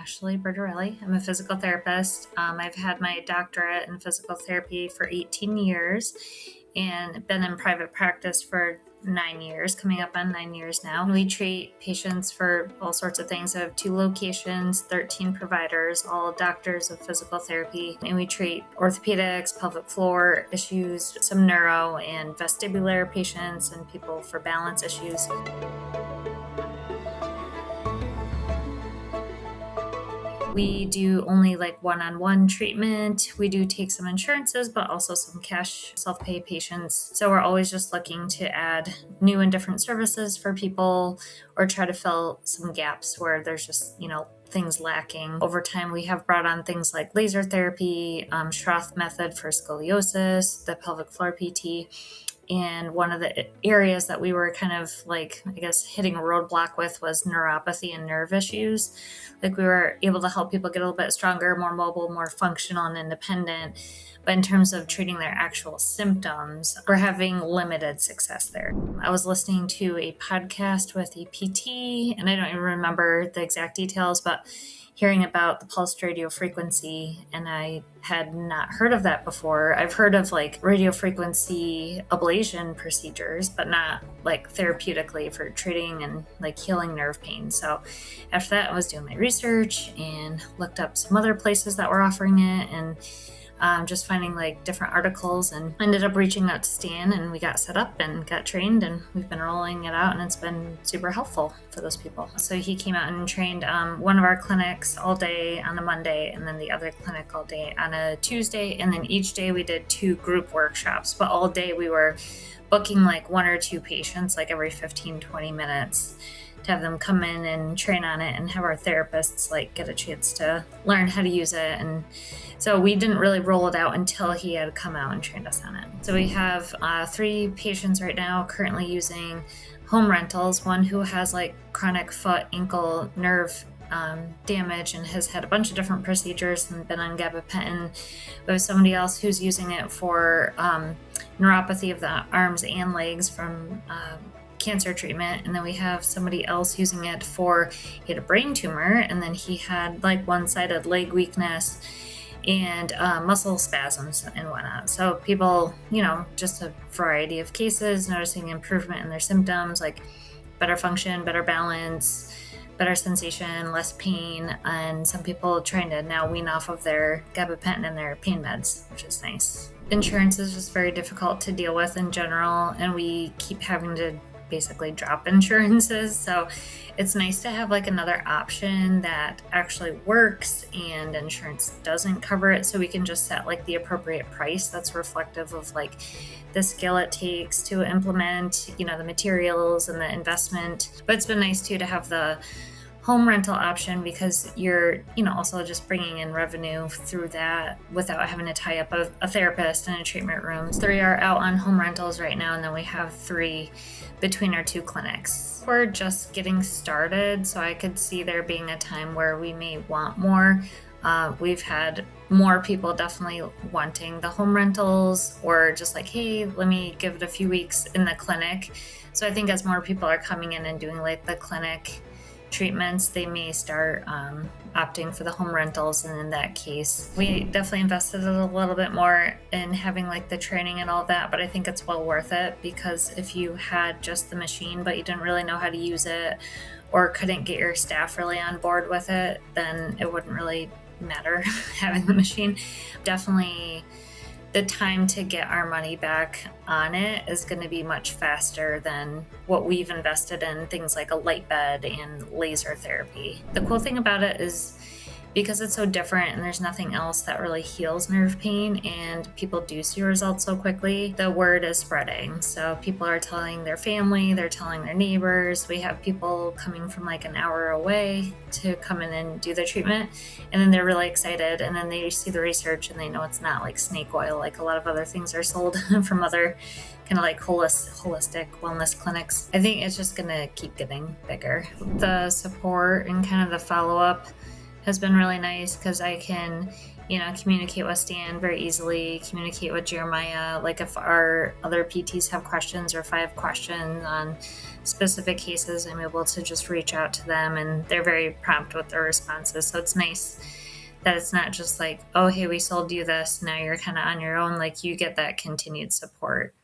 Ashley Bertorelli. I'm a physical therapist. I've had my doctorate in physical therapy for 18 years and been in private practice for 9 years, coming up on 9 years now. We treat patients for all sorts of things. I have 2 locations, 13 providers, all doctors of physical therapy. And we treat orthopedics, pelvic floor issues, some neuro and vestibular patients, and people for balance issues. We do only like one-on-one treatment. We do take some insurances, but also some cash self-pay patients. So we're always just looking to add new and different services for people or try to fill some gaps where there's just, things lacking. Over time, we have brought on things like laser therapy, Schroth method for scoliosis, the pelvic floor PT. And one of the areas that we were kind of hitting a roadblock with was neuropathy and nerve issues. We were able to help people get a little bit stronger, more mobile, more functional and independent. But in terms of treating their actual symptoms, we're having limited success there. I was listening to a podcast with a PT, and I don't even remember the exact details, but hearing about the pulsed radio frequency, and I had not heard of that before. I've heard of radio frequency ablation procedures, but not therapeutically for treating and healing nerve pain. So after that, I was doing my research and looked up some other places that were offering it, and just finding different articles, and ended up reaching out to Stan, and we got set up and got trained, and we've been rolling it out, and it's been super helpful for those people. So he came out and trained one of our clinics all day on a Monday, and then the other clinic all day on a Tuesday, and then each day we did 2 group workshops, but all day we were booking 1 or 2 patients every 15-20 minutes to have them come in and train on it, and have our therapists get a chance to learn how to use it. And so we didn't really roll it out until he had come out and trained us on it. So we have 3 patients right now currently using home rentals. One who has chronic foot, ankle, nerve damage and has had a bunch of different procedures and been on gabapentin. We have somebody else who's using it for neuropathy of the arms and legs from cancer treatment. And then we have somebody else using it for, he had a brain tumor, and then he had one-sided leg weakness and muscle spasms and whatnot. So people, just a variety of cases, noticing improvement in their symptoms, better function, better balance, better sensation, less pain, and some people trying to now wean off of their gabapentin and their pain meds, which is nice. Insurance is just very difficult to deal with in general, and we keep having to basically drop insurances. So it's nice to have another option that actually works and insurance doesn't cover it, so we can just set the appropriate price that's reflective of the skill it takes to implement, the materials and the investment. But it's been nice too to have the home rental option, because you're, also just bringing in revenue through that without having to tie up a therapist and a treatment room. 3 are out on home rentals right now, and then we have 3 between our 2 clinics. We're just getting started, so I could see there being a time where we may want more. We've had more people definitely wanting the home rentals, or just hey, let me give it a few weeks in the clinic. So I think as more people are coming in and doing the clinic treatments, they may start opting for the home rentals. And in that case, we definitely invested a little bit more in having the training and all that, but I think it's well worth it, because if you had just the machine but you didn't really know how to use it, or couldn't get your staff really on board with it, then it wouldn't really matter having the machine. Definitely the time to get our money back on it is going to be much faster than what we've invested in things like a light bed and laser therapy. The cool thing about it is, because it's so different and there's nothing else that really heals nerve pain, and people do see results so quickly, the word is spreading. So people are telling their family, they're telling their neighbors. We have people coming from an hour away to come in and do the treatment, and then they're really excited, and then they see the research and they know it's not snake oil like a lot of other things are sold from other kind of holistic wellness clinics. I think it's just going to keep getting bigger. The support and kind of the follow-up has been really nice because I can, communicate with Stan very easily, communicate with Jeremiah. Like if our other PTs have questions or if I have questions on specific cases, I'm able to just reach out to them and they're very prompt with their responses. So it's nice that it's not just like, oh, hey, we sold you this, now you're kind of on your own. Like you get that continued support.